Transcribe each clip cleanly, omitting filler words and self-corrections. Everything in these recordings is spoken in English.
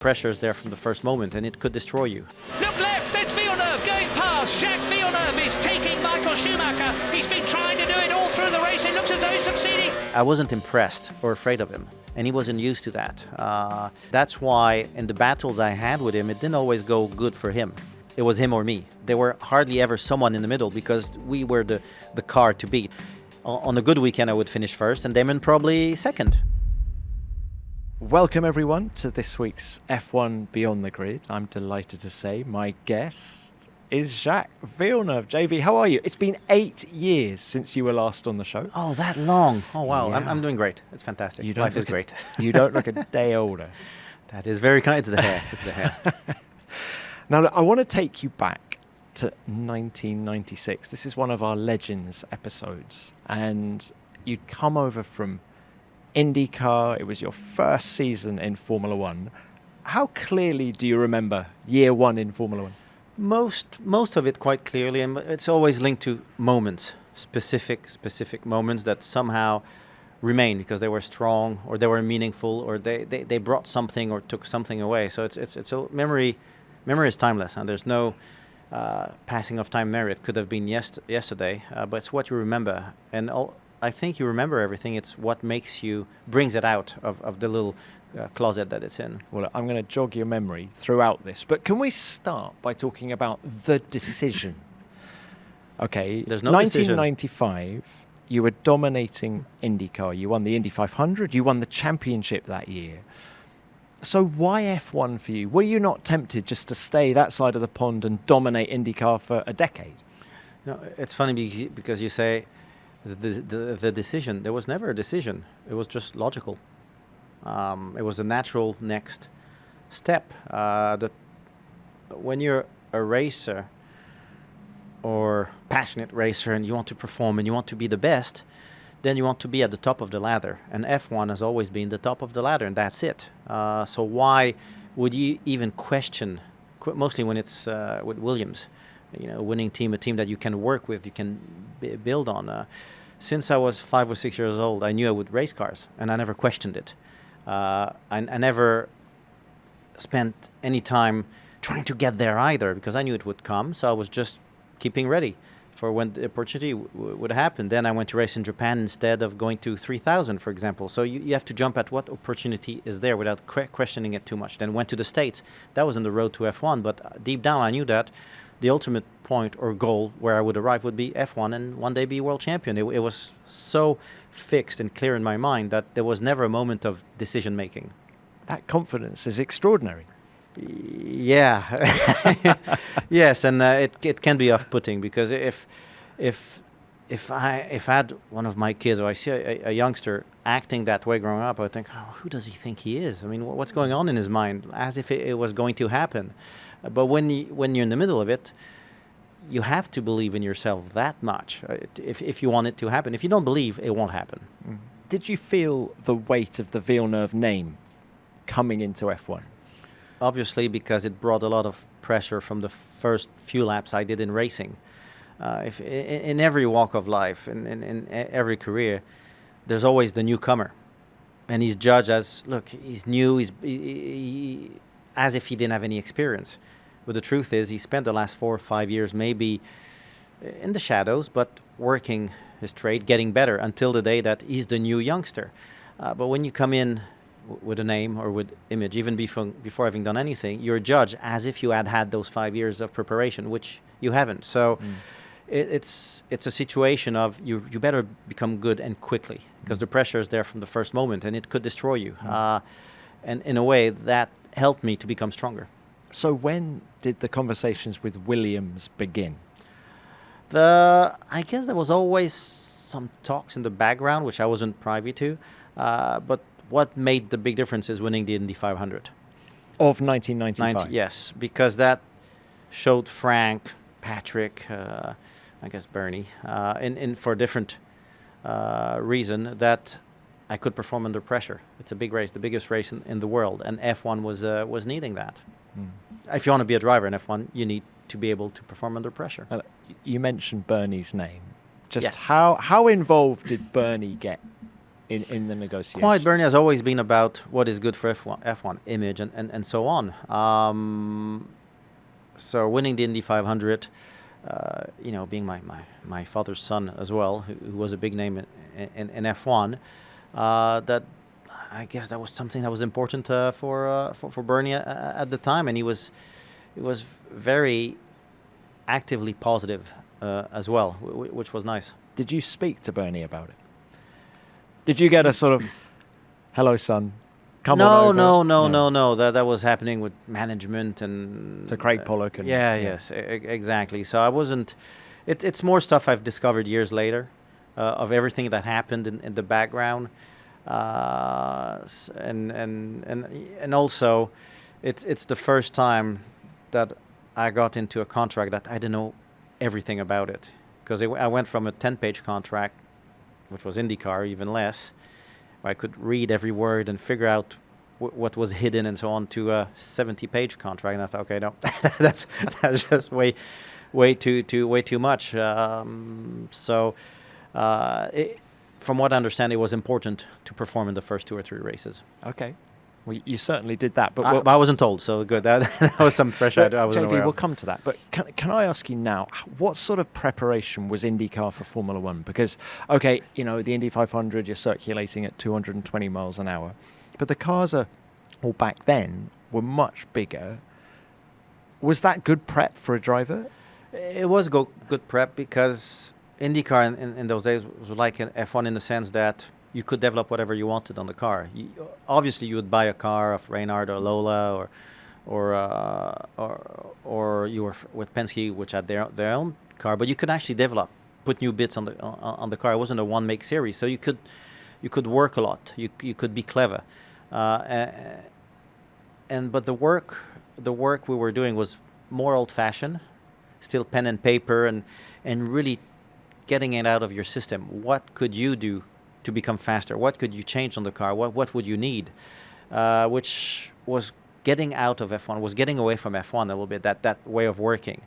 Pressure is there from the first moment, and it could destroy you. Look left, it's Villeneuve going past. Jacques Villeneuve is taking Michael Schumacher. He's been trying to do it all through the race. It looks as though he's succeeding. I wasn't impressed or afraid of him, and he wasn't used to that. That's why in the battles I had with him, it didn't always go good for him. It was him or me. There were hardly ever someone in the middle because we were the car to beat. On a good weekend, I would finish first, and Damon probably second. Welcome everyone to this week's F1 Beyond the Grid. I'm delighted to say my guest is Jacques Villeneuve. JV, how are you? It's been 8 years since you were last on the show. Oh, that long. Oh, wow. Yeah. I'm doing great. It's fantastic. Life is great. You don't look a day older. That is very kind. It's the hair. It's the hair. Now, look, I want to take you back to 1996. This is one of our Legends episodes. And you'd come over from IndyCar. It was your first season in Formula One. How clearly do you remember year one in Formula One? Most of it quite clearly, and it's always linked to moments, specific moments that somehow remain because they were strong or they were meaningful or they brought something or took something away. So it's a memory. Memory is timeless, and there's no passing of time memory. It could have been yesterday, but it's what you remember. And I think you remember everything. It's what brings it out of the little closet that it's in. Well, I'm going to jog your memory throughout this, but can we start by talking about the decision? Okay, There's no 1995, you were dominating IndyCar. You won the Indy 500, you won the championship that year. So why F1 for you? Were you not tempted just to stay that side of the pond and dominate IndyCar for a decade? You know, it's funny because you say the decision. There was never a decision. It was just logical. It was a natural next step. When you're a racer or passionate racer and you want to perform and you want to be the best, then you want to be at the top of the ladder. And F1 has always been the top of the ladder, and that's it. So why would you even question, mostly when it's with Williams, a winning team, a team that you can work with, you can build on. Since I was 5 or 6 years old, I knew I would race cars, and I never questioned it. I never spent any time trying to get there either, because I knew it would come, so I was just keeping ready for when the opportunity would happen. Then I went to race in Japan instead of going to 3,000, for example. So you have to jump at what opportunity is there without questioning it too much. Then went to the States. That was on the road to F1, but deep down I knew that the ultimate point or goal where I would arrive would be F1 and one day be world champion. It was so fixed and clear in my mind that there was never a moment of decision making. That confidence is extraordinary. Yeah. Yes, and it can be off-putting because if I had one of my kids or I see a youngster acting that way growing up, I would think, oh, who does he think he is? I mean, what's going on in his mind? As if it was going to happen. But when you're in the middle of it, you have to believe in yourself that much if you want it to happen. If you don't believe, it won't happen. Mm. Did you feel the weight of the Villeneuve name coming into F1? Obviously, because it brought a lot of pressure from the first few laps I did in racing. In every walk of life, in every career, there's always the newcomer. And he's judged as, look, he's new, as if he didn't have any experience. But the truth is, he spent the last 4 or 5 years maybe in the shadows, but working his trade, getting better until the day that he's the new youngster. But when you come in with a name or with image, even before having done anything, you're judged as if you had those 5 years of preparation, which you haven't. So it's a situation of you better become good and quickly because the pressure is there from the first moment and it could destroy you. And in a way, that helped me to become stronger. So when did the conversations with Williams begin? I guess there was always some talks in the background, which I wasn't privy to. But what made the big difference is winning the Indy 500. Of 1995? Yes, because that showed Frank, Patrick, I guess Bernie, for a different reason that I could perform under pressure. It's a big race, the biggest race in the world, and F1 was needing that. If you want to be a driver in F1, you need to be able to perform under pressure. You mentioned Bernie's name. Just yes. how involved did Bernie get in the negotiation? Quite. Bernie has always been about what is good for F1 image and so on. So winning the Indy 500, being my father's son as well, who was a big name in F1, that I guess that was something that was important for Bernie at the time, and he was very actively positive as well, which was nice. Did you speak to Bernie about it? Did you get a sort of, hello, son, come on over? No. That was happening with management and... To Craig Pollock. And, Yes, exactly. So I wasn't... It's more stuff I've discovered years later of everything that happened in the background. And also, it's the first time that I got into a contract that I didn't know everything about it. Because I went from a 10-page contract, which was IndyCar, even less, where I could read every word and figure out what was hidden and so on, to a 70-page contract. And I thought, okay, no, that's just way too much. From what I understand, it was important to perform in the first 2 or 3 races. Okay. Well, you certainly did that, but I wasn't told, so good. That was some pressure I wasn't aware of. We'll come to that. But can I ask you now, what sort of preparation was IndyCar for Formula One? Because, okay, the Indy 500, you're circulating at 220 miles an hour, but the cars back then, were much bigger. Was that good prep for a driver? It was good prep because IndyCar in those days was like an F1 in the sense that you could develop whatever you wanted on the car. Obviously, you would buy a car of Reynard or Lola, or you were with Penske, which had their own car. But you could actually put new bits on the car. It wasn't a one-make series, so you could work a lot. You could be clever, but the work we were doing was more old-fashioned, still pen and paper, and really getting it out of your system. What could you do to become faster? What could you change on the car? What would you need? Which was getting out of F1, was getting away from F1 a little bit, that way of working.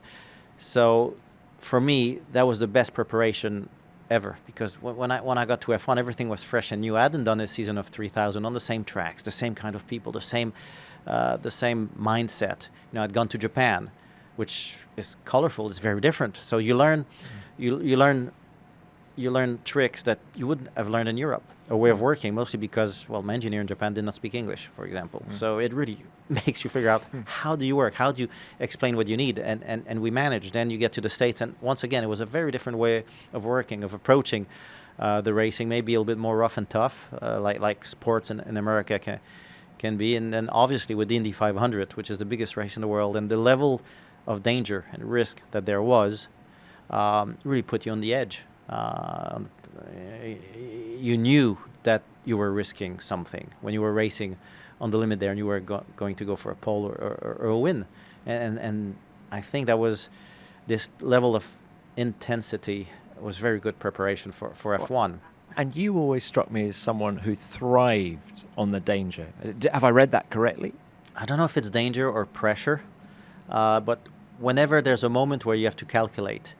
So for me, that was the best preparation ever, because when I got to F1, everything was fresh and new. I hadn't done a season of 3,000 on the same tracks, the same kind of people, the same mindset. I'd gone to Japan, which is colorful, it's very different. So you learn tricks that you wouldn't have learned in Europe, a way of working, mostly because, my engineer in Japan did not speak English, for example. So it really makes you figure out how do you work, how do you explain what you need, and we managed. Then you get to the States, and once again, it was a very different way of working, of approaching the racing, maybe a little bit more rough and tough, like sports in America can be. And then obviously with the Indy 500, which is the biggest race in the world, and the level of danger and risk that there was, really put you on the edge. You knew that you were risking something when you were racing on the limit there, and you were going to go for a pole or a win. And I think that was this level of intensity was very good preparation for F1. And you always struck me as someone who thrived on the danger. Have I read that correctly? I don't know if it's danger or pressure, but whenever there's a moment where you have to calculate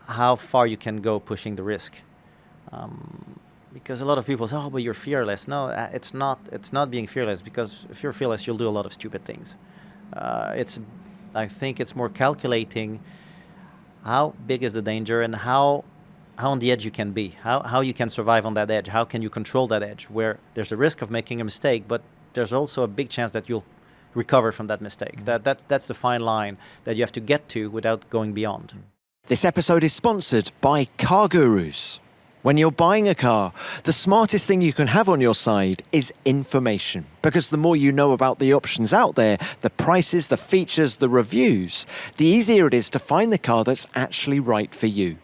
how far you can go pushing the risk. Because a lot of people say, oh, but you're fearless. No, it's not being fearless, because if you're fearless, you'll do a lot of stupid things. I think it's more calculating how big is the danger and how on the edge you can be, how you can survive on that edge, how can you control that edge, where there's a risk of making a mistake, but there's also a big chance that you'll recover from that mistake. That's the fine line that you have to get to without going beyond. This episode is sponsored by Car Gurus. When you're buying a car, the smartest thing you can have on your side is information. Because the more you know about the options out there, the prices, the features, the reviews, the easier it is to find the car that's actually right for you.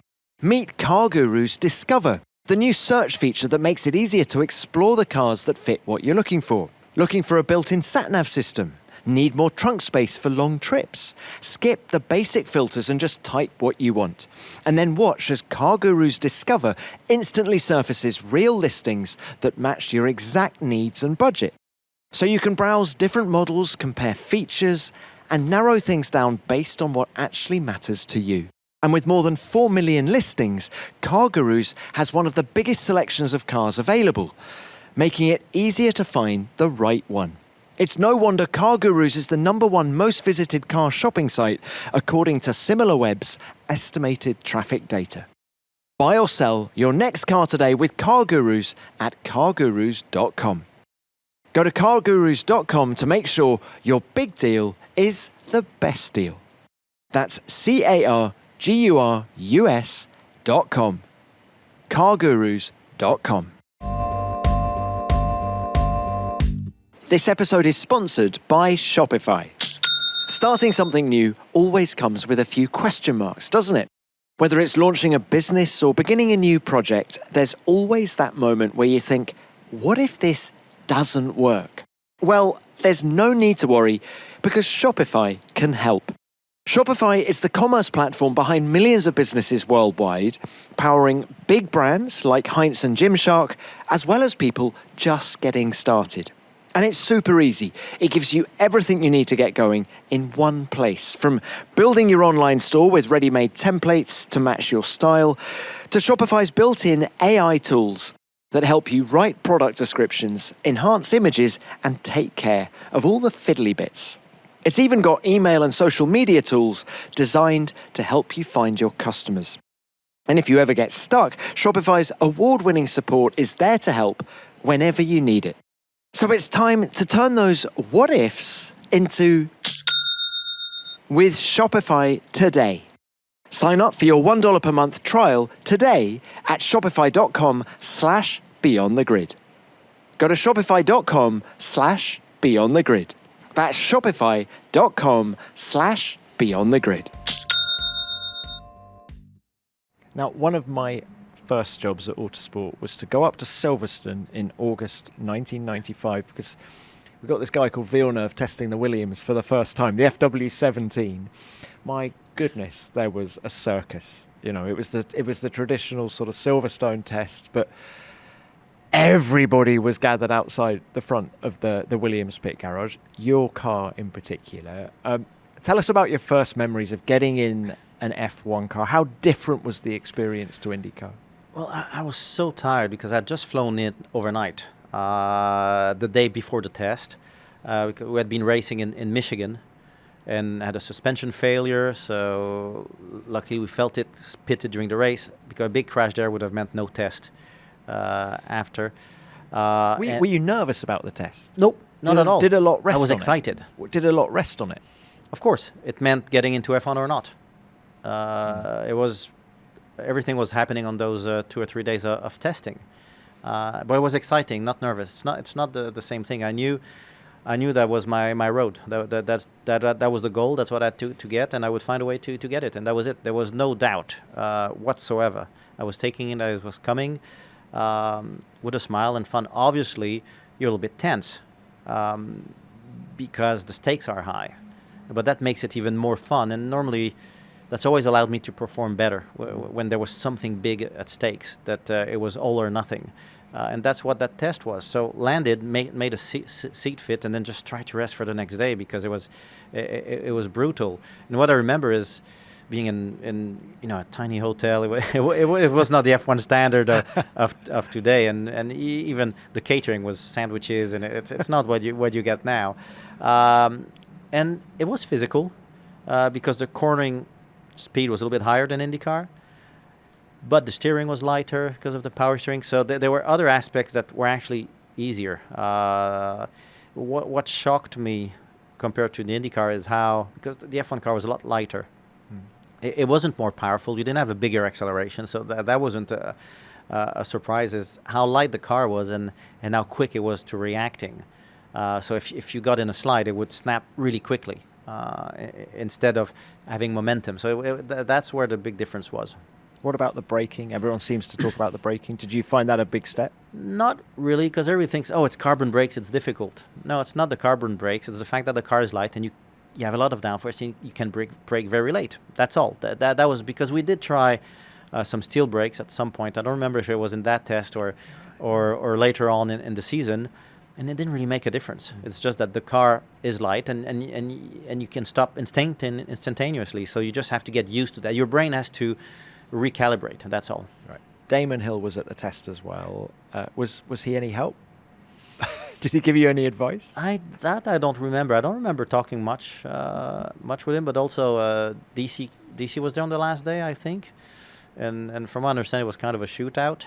Meet Car Gurus Discover, the new search feature that makes it easier to explore the cars that fit what you're looking for. Looking for a built-in sat-nav system? Need more trunk space for long trips? Skip the basic filters and just type what you want. And then watch as Car Gurus Discover instantly surfaces real listings that match your exact needs and budget. So you can browse different models, compare features, and narrow things down based on what actually matters to you. And with more than 4 million listings, CarGurus has one of the biggest selections of cars available, making it easier to find the right one. It's no wonder CarGurus is the #1 most visited car shopping site, according to SimilarWeb's estimated traffic data. Buy or sell your next car today with CarGurus at cargurus.com. Go to cargurus.com to make sure your big deal is the best deal. That's cargurus.com. cargurus.com. This episode is sponsored by Shopify. Starting something new always comes with a few question marks, doesn't it? Whether it's launching a business or beginning a new project, there's always that moment where you think, what if this doesn't work? Well, there's no need to worry because Shopify can help. Shopify is the commerce platform behind millions of businesses worldwide, powering big brands like Heinz and Gymshark, as well as people just getting started. And it's super easy. It gives you everything you need to get going in one place. From building your online store with ready-made templates to match your style, to Shopify's built-in AI tools that help you write product descriptions, enhance images, and take care of all the fiddly bits. It's even got email and social media tools designed to help you find your customers. And if you ever get stuck, Shopify's award-winning support is there to help whenever you need it. So it's time to turn those what-ifs into with Shopify today. Sign up for your $1 per month trial today at shopify.com/beyondthegrid. Go to shopify.com/beyondthegrid. That's shopify.com/beyondthegrid. Now, one of my first jobs at Autosport was to go up to Silverstone in August 1995 because we got this guy called Villeneuve testing the Williams for the first time, the FW17. My goodness, there was a circus. You know, it was the traditional sort of Silverstone test, but everybody was gathered outside the front of the Williams pit garage, your car in particular. Tell us about your first memories of getting in an F1 car. How different was the experience to IndyCar? Well, I was so tired because I'd just flown in overnight, the day before the test. We had been racing in Michigan and had a suspension failure, so luckily we felt it pitted during the race because a big crash there would have meant no test after. Were you nervous about the test? Nope, not at all. Did a lot rest on it? I was excited. Did a lot rest on it? Of course, it meant getting into F1 or not. Everything was happening on those 2 or 3 days of testing, but it was exciting, not nervous. It's not the same thing. I knew that was my road. That was the goal. That's what I had to get, and I would find a way to get it, and that was it. There was no doubt whatsoever. I was taking it. I was coming with a smile and fun. Obviously, you're a little bit tense because the stakes are high, but that makes it even more fun. And normally, that's always allowed me to perform better when there was something big at stakes, that it was all or nothing. And that's what that test was. So landed, made a seat fit, and then just tried to rest for the next day because it was brutal. And what I remember is being in a tiny hotel. It was not the F1 standard of today, and even the catering was sandwiches, and it's not what you get now. And it was physical because the cornering speed was a little bit higher than IndyCar, but the steering was lighter because of the power steering. So there were other aspects that were actually easier. What shocked me compared to the IndyCar is how, because the F1 car was a lot lighter. It wasn't more powerful. You didn't have a bigger acceleration, so that wasn't a surprise. Is how light the car was and how quick it was to reacting. So if you got in a slide, it would snap really quickly. Instead of having momentum. So that's where the big difference was. What about the braking? Everyone seems to talk about the braking. Did you find that a big step? Not really, because everybody thinks, it's carbon brakes, it's difficult. No, it's not the carbon brakes. It's the fact that the car is light and you have a lot of downforce and you can brake very late. That's all. That was because we did try some steel brakes at some point. I don't remember if it was in that test or later on in the season. And it didn't really make a difference. It's just that the car is light, and you can stop instantaneously. So you just have to get used to that. Your brain has to recalibrate. That's all. Right. Damon Hill was at the test as well. Was he any help? Did he give you any advice? I don't remember. I don't remember talking much with him. But also DC was there on the last day, I think, and from what I understand, it was kind of a shootout.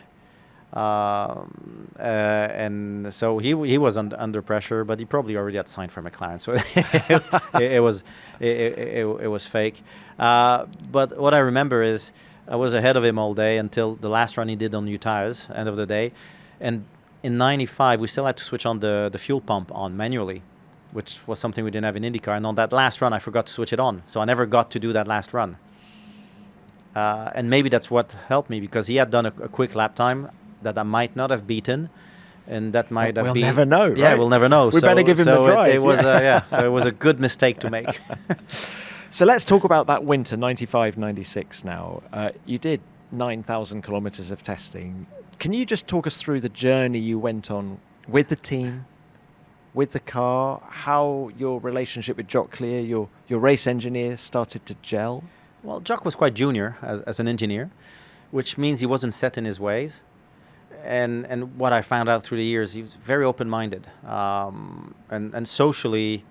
And so he was under pressure, but he probably already had signed for McLaren, so it was fake. But what I remember is I was ahead of him all day until the last run he did on new tires, end of the day, and in '95 we still had to switch on the fuel pump on manually, which was something we didn't have in IndyCar. And on that last run I forgot to switch it on, so I never got to do that last run. And maybe that's what helped me, because he had done a quick lap time that I might not have beaten, and that might have been... We'll never know, right? Yeah, we'll never know. We better give him the drive. It was, so it was a good mistake to make. So let's talk about that winter, 95, 96 now. You did 9,000 kilometres of testing. Can you just talk us through the journey you went on with the team, with the car, how your relationship with Jock Clear, your race engineer, started to gel? Well, Jock was quite junior as an engineer, which means he wasn't set in his ways. And what I found out through the years, he was very open-minded and socially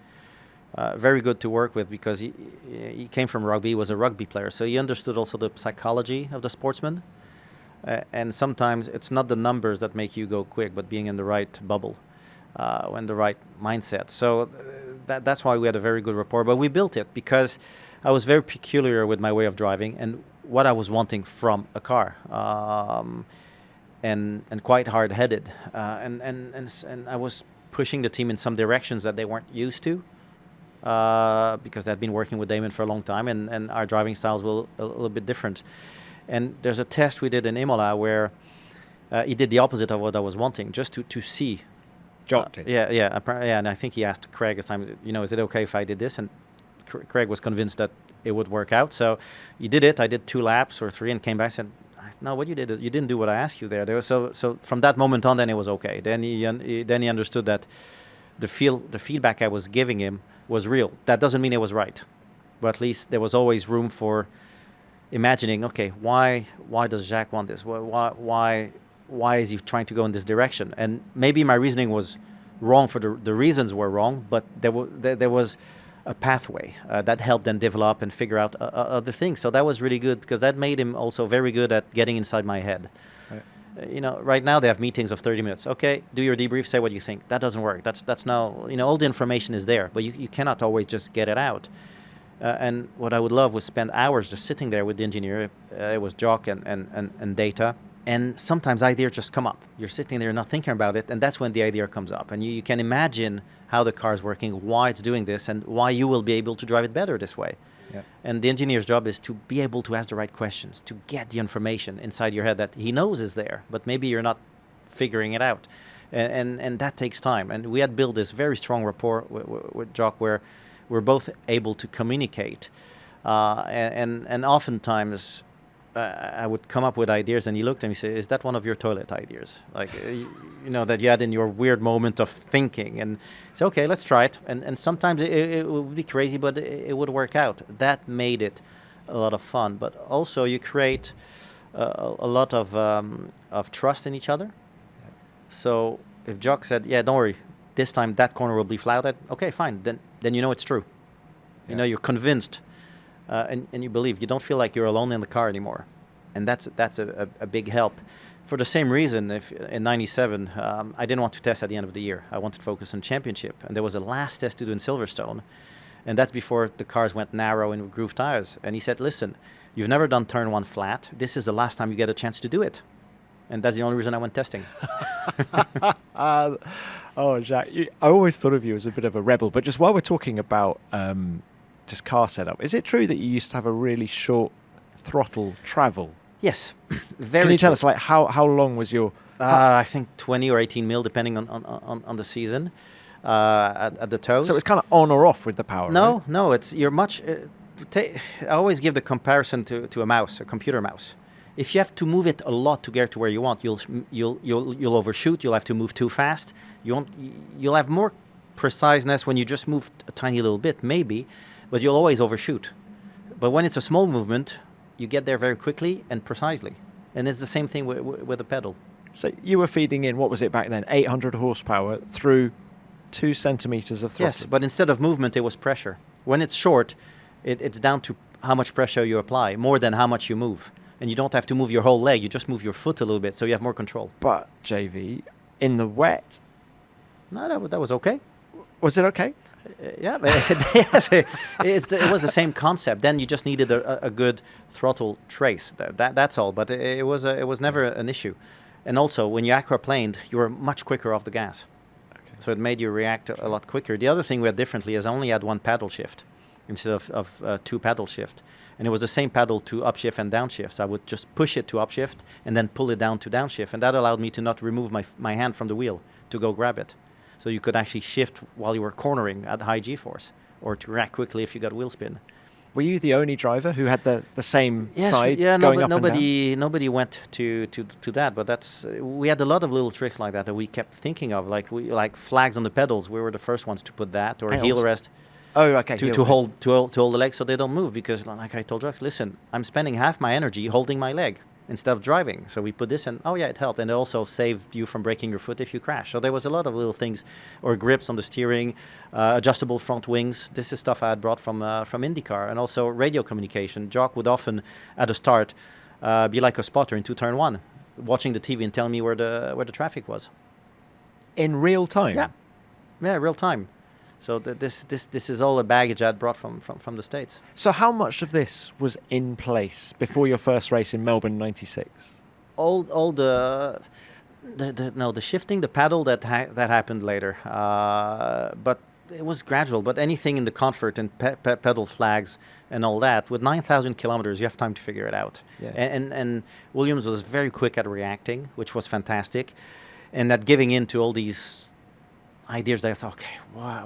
very good to work with, because he came from rugby, was a rugby player. So he understood also the psychology of the sportsman. And sometimes it's not the numbers that make you go quick, but being in the right bubble and the right mindset. So that's why we had a very good rapport. But we built it because I was very peculiar with my way of driving and what I was wanting from a car. And quite hard-headed, and I was pushing the team in some directions that they weren't used to, because they'd been working with Damon for a long time, and our driving styles were a little bit different. And there's a test we did in Imola where he did the opposite of what I was wanting, just to see. Jock did. Yeah, and I think he asked Craig at the time, is it okay if I did this? And Craig was convinced that it would work out, so he did it. I did 2 laps or 3 and came back and said, no, what you did is you didn't do what I asked you there. So from that moment on, then it was okay. Then he understood that the feedback I was giving him was real. That doesn't mean it was right, but at least there was always room for imagining. Okay, why does Jacques want this? Why is he trying to go in this direction? And maybe my reasoning was wrong for the reasons were wrong, but there was a pathway that helped them develop and figure out other things. So that was really good, because that made him also very good at getting inside my head. Right. Right now they have meetings of 30 minutes. Okay, do your debrief, say what you think. That doesn't work. That's now, all the information is there, but you cannot always just get it out. And what I would love was spend hours just sitting there with the engineer. It was Jock and data. And sometimes ideas just come up. You're sitting there not thinking about it, and that's when the idea comes up. And you can imagine how the car is working, why it's doing this, and why you will be able to drive it better this way. Yep. And the engineer's job is to be able to ask the right questions, to get the information inside your head that he knows is there, but maybe you're not figuring it out. And that takes time. And we had built this very strong rapport with Jock, where we're both able to communicate. And oftentimes I would come up with ideas, and he looked at me and said, is that one of your toilet ideas? Like, that you had in your weird moment of thinking. And say, okay, let's try it. And sometimes it would be crazy, but it would work out. That made it a lot of fun. But also you create a lot of trust in each other. So if Jock said, yeah, don't worry, this time that corner will be flouted, okay, fine. Then it's true. You're convinced. And you believe. You don't feel like you're alone in the car anymore. And that's a big help. For the same reason, if in 97, I didn't want to test at the end of the year. I wanted to focus on championship. And there was a last test to do in Silverstone. And that's before the cars went narrow and groove tires. And he said, listen, you've never done turn 1 flat. This is the last time you get a chance to do it. And that's the only reason I went testing. Jacques, I always thought of you as a bit of a rebel. But just while we're talking about just car setup, is it true that you used to have a really short throttle travel? Yes, very. Can you tell us, like, how long was your? I think 20 or 18 mil, depending on the season, at the toes. So it's kind of on or off with the power. No, right? no, you're much. I always give the comparison to a mouse, a computer mouse. If you have to move it a lot to get to where you want, you'll overshoot. You'll have to move too fast. You'll have more preciseness when you just move a tiny little bit, maybe, but you'll always overshoot. But when it's a small movement, you get there very quickly and precisely. And it's the same thing with a pedal. So you were feeding in, what was it back then, 800 horsepower through 2 centimeters of throttle? Yes, but instead of movement, it was pressure. When it's short, it's down to how much pressure you apply, more than how much you move. And you don't have to move your whole leg, you just move your foot a little bit, so you have more control. But, JV, in the wet... No, that was okay. Was it okay? Yeah, yes, it was the same concept. Then you just needed a good throttle trace. That's all. But it was never an issue. And also, when you aquaplaned, you were much quicker off the gas. Okay. So it made you react a lot quicker. The other thing we had differently is I only had one paddle shift instead of 2 paddle shift. And it was the same paddle to upshift and downshift. So I would just push it to upshift and then pull it down to downshift. And that allowed me to not remove my hand from the wheel to go grab it. So you could actually shift while you were cornering at high G-force, or to react quickly if you got wheel spin. Were you the only driver who had the same side yeah, going up nobody went to that. But we had a lot of little tricks like that we kept thinking of, like flags on the pedals. We were the first ones to put that, or heel rest. Oh, okay. To hold the legs so they don't move, because like I told Jacques, listen, I'm spending half my energy holding my leg instead of driving. So we put this in. Oh yeah, it helped, and it also saved you from breaking your foot if you crash. So there was a lot of little things, or grips on the steering, adjustable front wings. This is stuff I had brought from IndyCar, and also radio communication. Jock would often, at the start, be like a spotter in turn 1, watching the TV and telling me where the traffic was. In real time. Yeah, real time. So this is all a baggage I'd brought from the States. So how much of this was in place before your first race in Melbourne '96? All the shifting, the paddle that happened later. But it was gradual. But anything in the comfort and pedal flags and all that, with 9,000 kilometers, you have time to figure it out. Yeah. And Williams was very quick at reacting, which was fantastic, and at giving in to all these ideas that I thought, okay,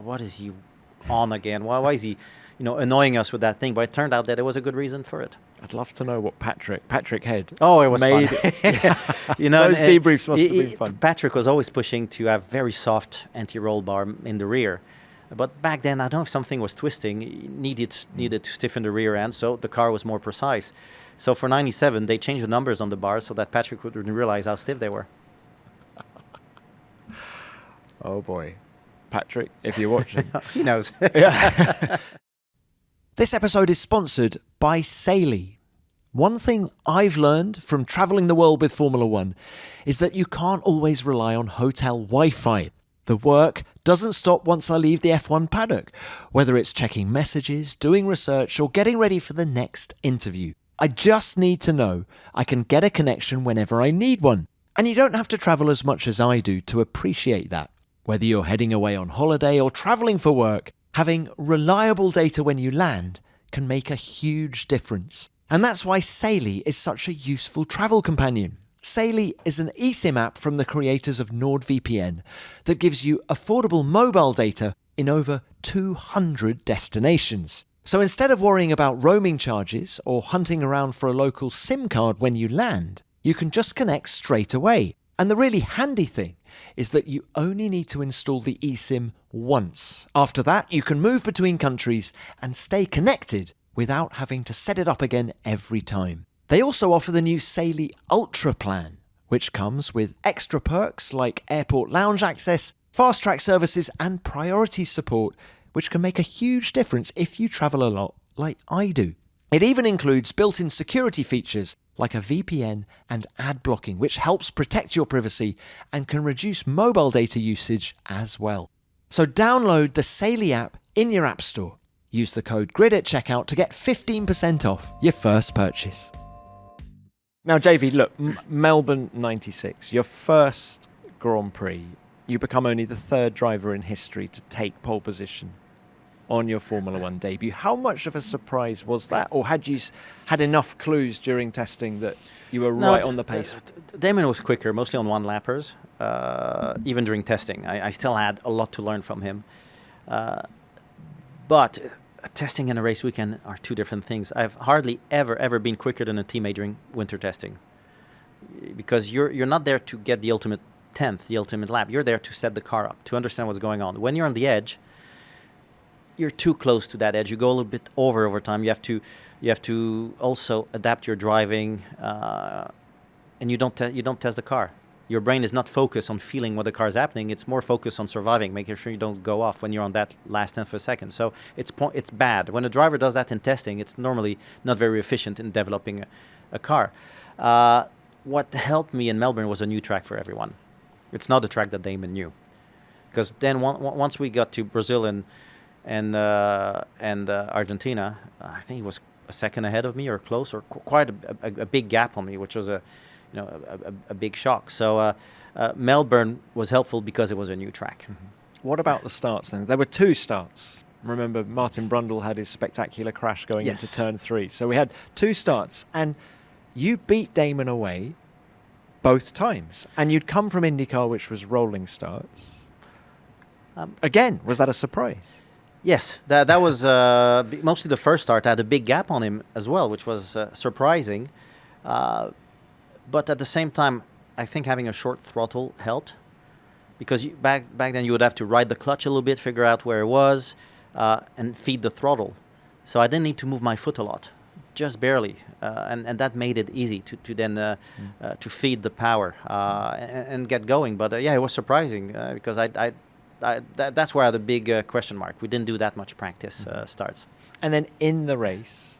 what is he on again? Why is he, annoying us with that thing? But it turned out that there was a good reason for it. I'd love to know what Patrick Head. Oh, it was made. fun. Those debriefs must have been fun. Patrick was always pushing to have very soft anti-roll bar in the rear. But back then, I don't know if something was twisting, needed to stiffen the rear end, so the car was more precise. So for 97, they changed the numbers on the bars so that Patrick wouldn't realize how stiff they were. Oh boy. Patrick, if you're watching. He knows. This episode is sponsored by Saily. One thing I've learned from travelling the world with Formula One is that you can't always rely on hotel Wi-Fi. The work doesn't stop once I leave the F1 paddock, whether it's checking messages, doing research, or getting ready for the next interview. I just need to know I can get a connection whenever I need one. And you don't have to travel as much as I do to appreciate that. Whether you're heading away on holiday or travelling for work, having reliable data when you land can make a huge difference. And that's why Saily is such a useful travel companion. Saily is an eSIM app from the creators of NordVPN that gives you affordable mobile data in over 200 destinations. So instead of worrying about roaming charges or hunting around for a local SIM card when you land, you can just connect straight away. And the really handy thing is that you only need to install the eSIM once. After that, you can move between countries and stay connected without having to set it up again every time. They also offer the new Saily Ultra plan, which comes with extra perks like airport lounge access, fast-track services and priority support, which can make a huge difference if you travel a lot like I do. It even includes built-in security features like a VPN and ad blocking, which helps protect your privacy and can reduce mobile data usage as well. So download the Saily app in your app store. Use the code GRID at checkout to get 15% off your first purchase. Now, JV, look, Melbourne 96, your first Grand Prix. You become only the 3rd driver in history to take pole position on your Formula One debut. How much of a surprise was that? Or had you had enough clues during testing that you were right on the pace? Damon was quicker, mostly on one-lappers, even during testing. I still had a lot to learn from him. But testing and a race weekend are two different things. I've hardly ever been quicker than a teammate during winter testing, because you're not there to get the ultimate 10th, the ultimate lap. You're there to set the car up, to understand what's going on. When you're on the edge, you're too close to that edge. You go a little bit over time. You have to also adapt your driving, and you don't test the car. Your brain is not focused on feeling what the car is happening. It's more focused on surviving, making sure you don't go off when you're on that last tenth of a second. So it's bad. When a driver does that in testing, it's normally not very efficient in developing a car. What helped me in Melbourne was a new track for everyone. It's not a track that Damon knew, because then once we got to Brazil and Argentina, I think he was a second ahead of me or close, or quite a big gap on me, which was a big shock. So Melbourne was helpful because it was a new track. Mm-hmm. What about the starts then? There were two starts. Remember, Martin Brundle had his spectacular crash going into turn 3. So we had two starts, and you beat Damon away both times. And you'd come from IndyCar, which was rolling starts. Again, was that a surprise? Yes, that was mostly the first start. I had a big gap on him as well, which was surprising. But at the same time, I think having a short throttle helped, because back then you would have to ride the clutch a little bit, figure out where it was, and feed the throttle. So I didn't need to move my foot a lot, just barely, and that made it easy to then to feed the power and get going. But yeah, it was surprising because that's where I had a big question mark. We didn't do that much practice starts. And then in the race,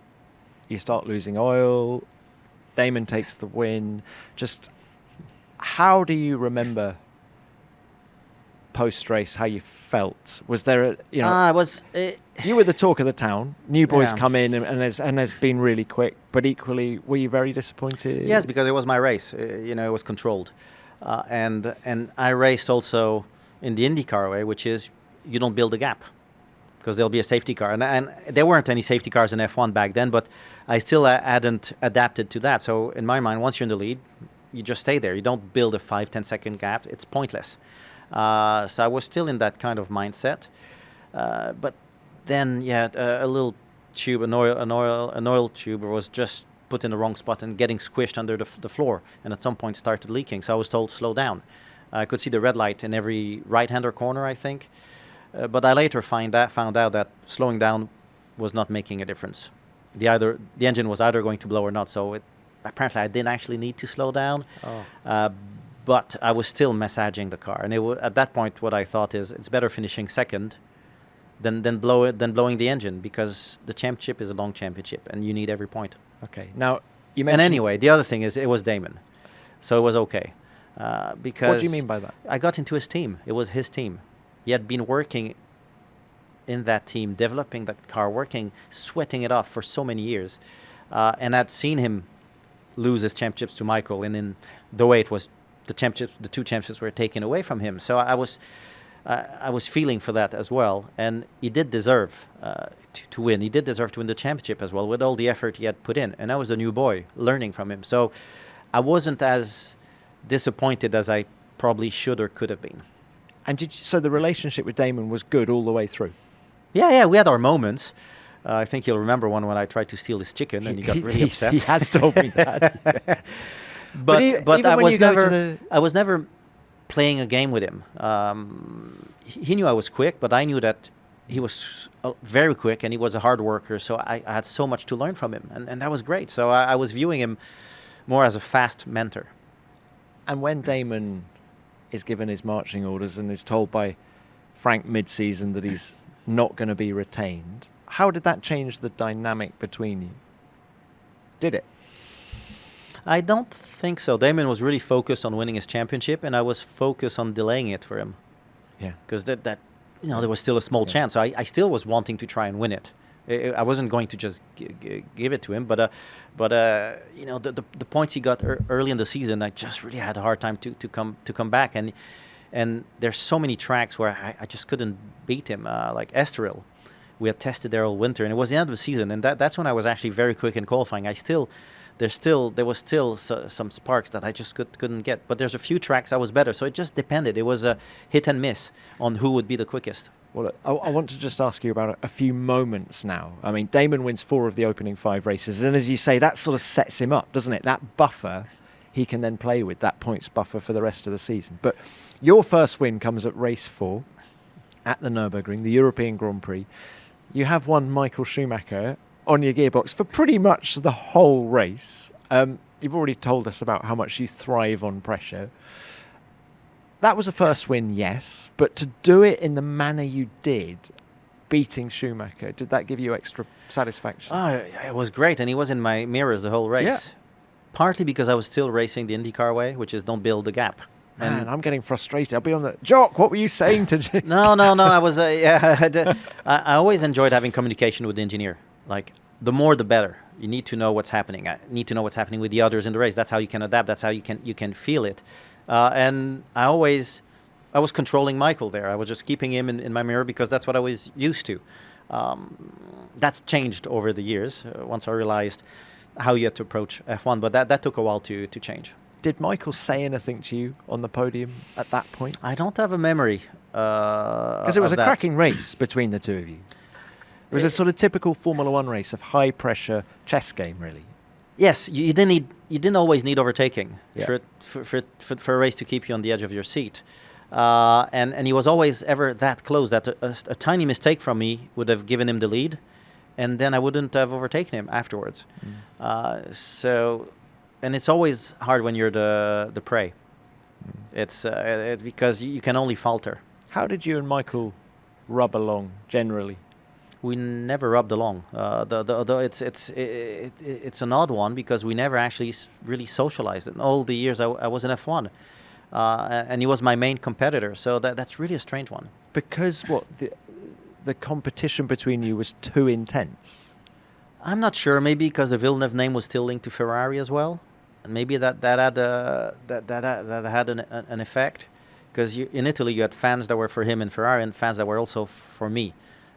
you start losing oil. Damon takes the win. Just how do you remember post-race how you felt? Was there you were the talk of the town. New boys come in and has been really quick, but equally, were you very disappointed? Yes, because it was my race. It was controlled, and I raced also in the IndyCar way, which is you don't build a gap, because there'll be a safety car. And there weren't any safety cars in F1 back then, but I still hadn't adapted to that. So in my mind, once you're in the lead, you just stay there. You don't build a 5-10 second gap. It's pointless. So I was still in that kind of mindset. But then, a little tube, an oil tube was just put in the wrong spot and getting squished under the floor, and at some point started leaking. So I was told, slow down. I could see the red light in every right-hander corner, I think. But I later found out that slowing down was not making a difference. The engine was either going to blow or not. So apparently I didn't actually need to slow down. But I was still massaging the car, and at that point, what I thought is it's better finishing second than blowing the engine, because the championship is a long championship, and you need every point. Okay. Now you mentioned. And anyway, the other thing is it was Damon, so it was okay. Because what do you mean by that? I got into his team. It was his team. He had been working in that team, developing that car, sweating it off for so many years, and I'd seen him lose his championships to Michael, and in the way it was, the two championships were taken away from him. So I was feeling for that as well, and he did deserve to win. He did deserve to win the championship as well, with all the effort he had put in. And I was the new boy learning from him. So I wasn't as disappointed as I probably should or could have been. And so the relationship with Damon was good all the way through? Yeah, we had our moments. I think you'll remember one when I tried to steal his chicken and he got really upset. He has told me that. But I was never playing a game with him. He knew I was quick, but I knew that he was very quick and he was a hard worker. So I had so much to learn from him, and that was great. So I was viewing him more as a fast mentor. And when Damon is given his marching orders and is told by Frank mid-season that he's not going to be retained, how did that change the dynamic between you? Did it? I don't think so. Damon was really focused on winning his championship, and I was focused on delaying it for him. Yeah. Because there was still a small chance. So I still was wanting to try and win it. I wasn't going to just give it to him, but the points he got early in the season, I just really had a hard time to come back, and there's so many tracks where I just couldn't beat him, like Estoril. We had tested there all winter, and it was the end of the season, and that's when I was actually very quick in qualifying. There was still some sparks that I just couldn't get, but there's a few tracks I was better, so it just depended. It was a hit and miss on who would be the quickest. Well, I want to just ask you about a few moments now. I mean, Damon wins 4 of the opening 5 races, and as you say, that sort of sets him up, doesn't it? That buffer he can then play with, that points buffer for the rest of the season. But your first win comes at race 4 at the Nürburgring, the European Grand Prix. You have won Michael Schumacher on your gearbox for pretty much the whole race. You've already told us about how much you thrive on pressure. That was a first win, yes, but to do it in the manner you did, beating Schumacher, did that give you extra satisfaction? Oh, it was great, and he was in my mirrors the whole race. Yeah. Partly because I was still racing the IndyCar way, which is don't build a gap. Man, I'm getting frustrated. I'll be on the... Jock, what were you saying to... No. I was. I always enjoyed having communication with the engineer. Like, the more, the better. You need to know what's happening. I need to know what's happening with the others in the race. That's how you can adapt. That's how you can feel it. And I was controlling Michael there. I was just keeping him in my mirror because that's what I was used to. That's changed over the years once I realized how you had to approach F1. But that took a while to change. Did Michael say anything to you on the podium at that point? I don't have a memory. Because it was a cracking race between the two of you. It was a sort of typical Formula One race of high pressure chess game, really. Yes, you didn't always need overtaking Yeah. for a race to keep you on the edge of your seat, and he was always ever that close that a tiny mistake from me would have given him the lead, and then I wouldn't have overtaken him afterwards. And it's always hard when you're the prey. It's because you can only falter. How did you and Michael rub along generally? We never rubbed along. It's an odd one because we never actually really socialized. In all the years I was in F1, and he was my main competitor. So that's really a strange one. Because the competition between you was too intense. I'm not sure. Maybe because the Villeneuve name was still linked to Ferrari as well, and maybe that had an effect. Because in Italy you had fans that were for him in Ferrari and fans that were also for me.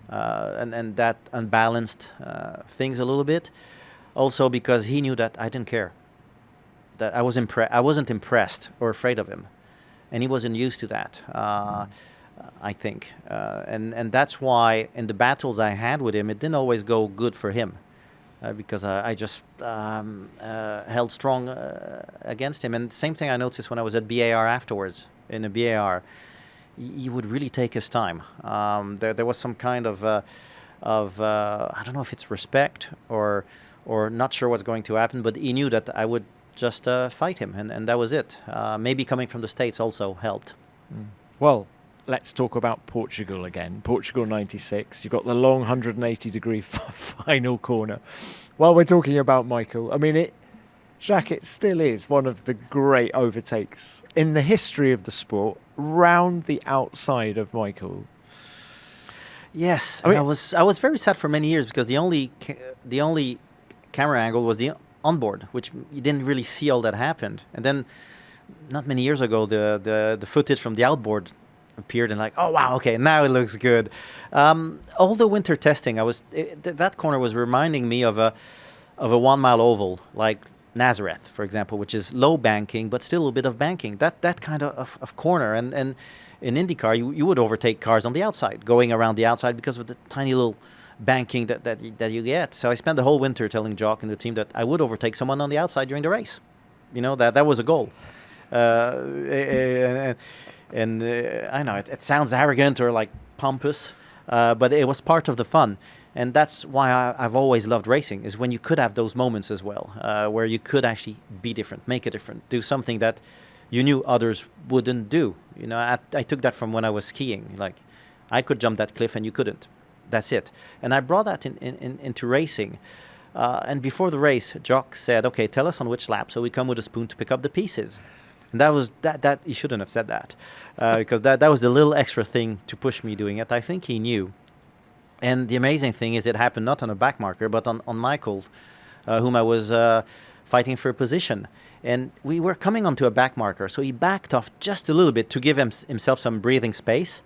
And that unbalanced things a little bit. Also because he knew that I didn't care, that I wasn't impressed or afraid of him, and he wasn't used to that. I think, and that's why in the battles I had with him, it didn't always go good for him, because I just held strong against him. And same thing I noticed when I was at BAR afterwards. In a BAR, he would really take his time. There was some kind of I don't know if it's respect or not sure what's going to happen, but he knew that I would just fight him, and that was it. Maybe coming from the States also helped. Well, let's talk about Portugal again. Portugal 96. You've got the long 180-degree final corner. While we're talking about Michael, I mean, Jacques, it still is one of the great overtakes in the history of the sport, round the outside of Michael. Yes, I mean, I was very sad for many years because the only camera angle was the onboard, which you didn't really see all that happened. And then, not many years ago, the footage from the outboard appeared, and like, oh wow, okay, now it looks good. All the winter testing, that corner was reminding me of a 1 mile oval, like Nazareth, for example, which is low banking but still a bit of banking. That kind of corner, and in IndyCar you would overtake cars on the outside, going around the outside because of the tiny little banking that you get. So I spent the whole winter telling Jock and the team that I would overtake someone on the outside during the race. You know, that was a goal. And I know it sounds arrogant or like pompous, but it was part of the fun. And that's why I've always loved racing, is when you could have those moments as well, where you could actually be different, make a difference, do something that you knew others wouldn't do. You know, I took that from when I was skiing. Like, I could jump that cliff and you couldn't. That's it. And I brought that into racing. And before the race, Jock said, okay, tell us on which lap, so we come with a spoon to pick up the pieces. And that was that he shouldn't have said that, because that was the little extra thing to push me doing it. I think he knew. And the amazing thing is it happened not on a back marker, but on Michael, whom I was fighting for a position. And we were coming onto a back marker, so he backed off just a little bit to give himself some breathing space.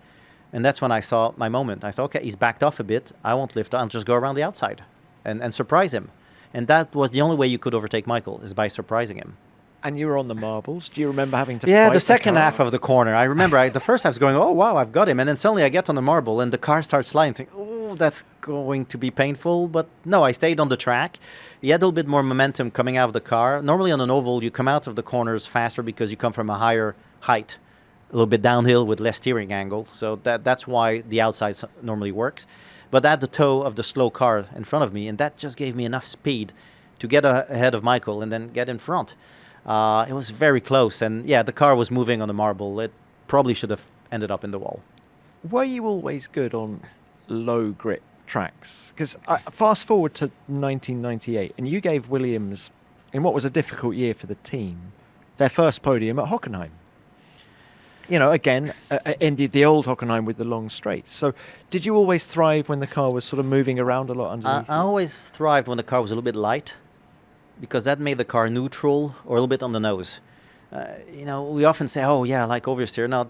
And that's when I saw my moment. I thought, okay, he's backed off a bit. I won't lift. I'll just go around the outside and surprise him. And that was the only way you could overtake Michael, is by surprising him. And you were on the marbles. Do you remember having to Yeah, fight the second car? half of the corner. I remember the first half was going, oh, wow, I've got him. And then suddenly I get on the marble and the car starts sliding. Think, oh, that's going to be painful. But no, I stayed on the track. You had a little bit more momentum coming out of the car. Normally on an oval, you come out of the corners faster because you come from a higher height, a little bit downhill with less steering angle. So that's why the outside normally works. But I had the toe of the slow car in front of me, and that just gave me enough speed to get ahead of Michael and then get in front. It was very close, and yeah, the car was moving on the marble. It probably should have ended up in the wall. Were you always good on low grip tracks? Because fast forward to 1998, and you gave Williams, in what was a difficult year for the team, their first podium at Hockenheim. You know, again, in the old Hockenheim with the long straights. So did you always thrive when the car was sort of moving around a lot underneath? I always thrived when the car was a little bit light, because that made the car neutral or a little bit on the nose. You know, we often say, oh, yeah, like oversteer. No,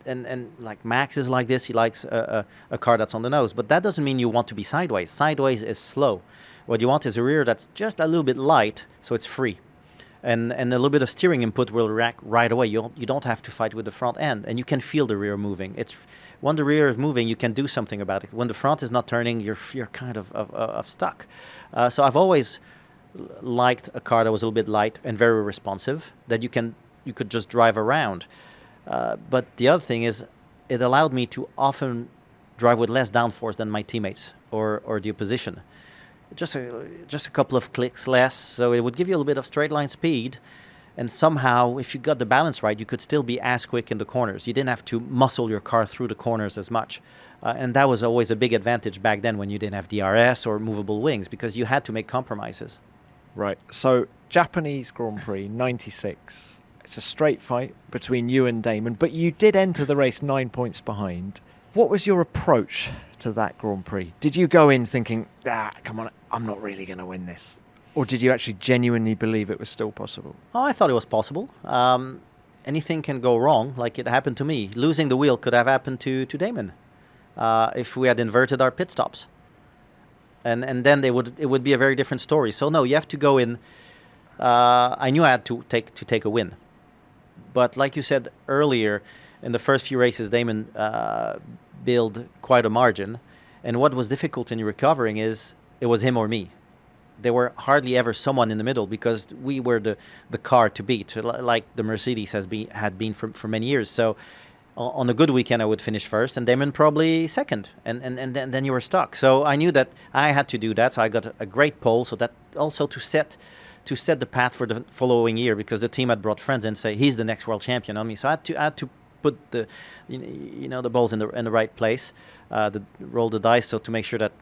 and like Max is like this. He likes a car that's on the nose. But that doesn't mean you want to be sideways. Sideways is slow. What you want is a rear that's just a little bit light, so it's free. And a little bit of steering input will react right away. You don't have to fight with the front end, and you can feel the rear moving. When the rear is moving, you can do something about it. When the front is not turning, you're kind of stuck. So I've always liked a car that was a little bit light and very responsive, that you could just drive around. But the other thing is, it allowed me to often drive with less downforce than my teammates or the opposition. Just a couple of clicks less, so it would give you a little bit of straight line speed, and somehow, if you got the balance right, you could still be as quick in the corners. You didn't have to muscle your car through the corners as much, and that was always a big advantage back then when you didn't have DRS or movable wings, because you had to make compromises. Right. So Japanese Grand Prix 96. It's a straight fight between you and Damon, but you did enter the race 9 points behind. What was your approach to that Grand Prix? Did you go in thinking, come on, I'm not really going to win this? Or did you actually genuinely believe it was still possible? Oh, I thought it was possible. Anything can go wrong, like it happened to me. Losing the wheel could have happened to Damon if we had inverted our pit stops. And then it would be a very different story. So no, you have to go in. I knew I had to take a win. But like you said earlier, in the first few races, Damon built quite a margin. And what was difficult in recovering is it was him or me. There were hardly ever someone in the middle, because we were the car to beat, like the Mercedes had been for many years. So on a good weekend, I would finish first, and Damon probably second. And then you were stuck. So I knew that I had to do that. So I got a great pole, so that also to set the path for the following year, because the team had brought friends and say, he's the next world champion on me. So I had to put the balls in the right place, roll the dice, so to make sure that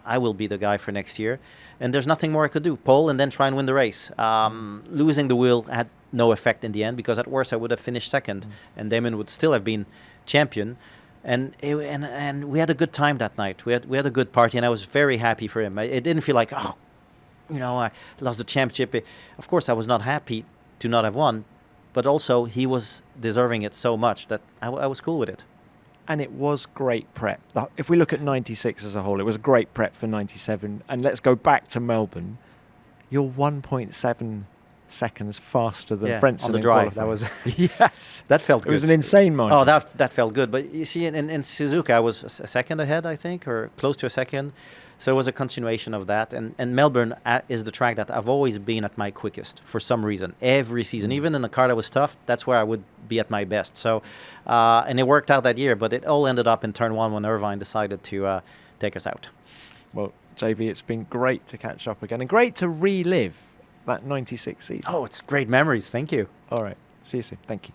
I will be the guy for next year. And there's nothing more I could do. Pole and then try and win the race. Losing the wheel had no effect in the end, because at worst I would have finished second, and Damon would still have been champion. And we had a good time that night. We had a good party, and I was very happy for him. It didn't feel like I lost the championship. Of course, I was not happy to not have won. But also, he was deserving it so much that I was cool with it. And it was great prep. If we look at 96 as a whole, it was great prep for 97. And let's go back to Melbourne. You're 1.7 seconds faster than Frentzen on the in drive. qualifying. That was yes, that felt good. It was an insane margin. Oh, that felt good. But you see, in Suzuka, I was a second ahead, I think, or close to a second. So it was a continuation of that. And Melbourne is the track that I've always been at my quickest for some reason. Every season, even in the car that was tough, that's where I would be at my best. So, and it worked out that year, but it all ended up in turn one when Irvine decided to take us out. Well, JV, it's been great to catch up again, and great to relive that 96 season. Oh, it's great memories. Thank you. All right. See you soon. Thank you.